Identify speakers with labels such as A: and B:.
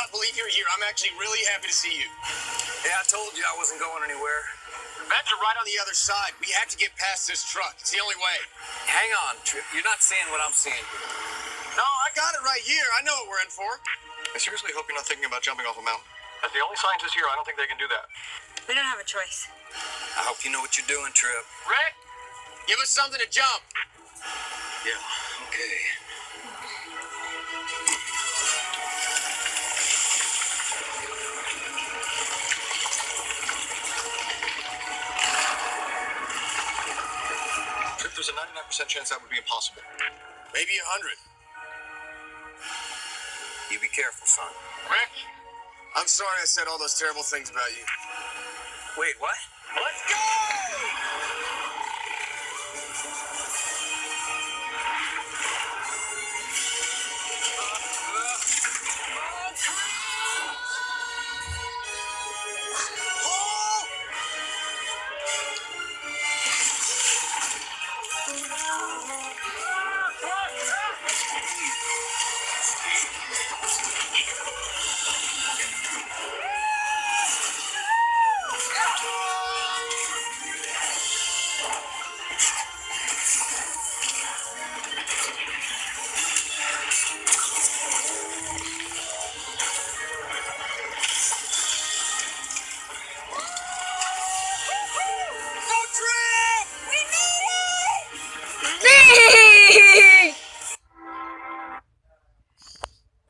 A: cannot believe you're here. I'm actually really happy to see you.
B: Yeah, I told you I wasn't going anywhere.
A: The vents are right on the other side. We have to get past this truck. It's the only way.
B: Hang on, Trip. You're not seeing what I'm seeing.
A: No, I got it right here. I know what we're in for.
C: I seriously hope you're not thinking about jumping off a mountain. As the only scientist here, I don't think they can do that.
D: We don't have a choice.
B: I hope you know what you're doing, Trip.
A: Rick, give us something to jump.
B: Yeah, okay.
C: Trip, there's a 99% chance that would be impossible.
A: Maybe 100.
B: You be careful, son.
A: Rick, I'm sorry I said all those terrible things about you.
B: Wait, what?
A: Let's go!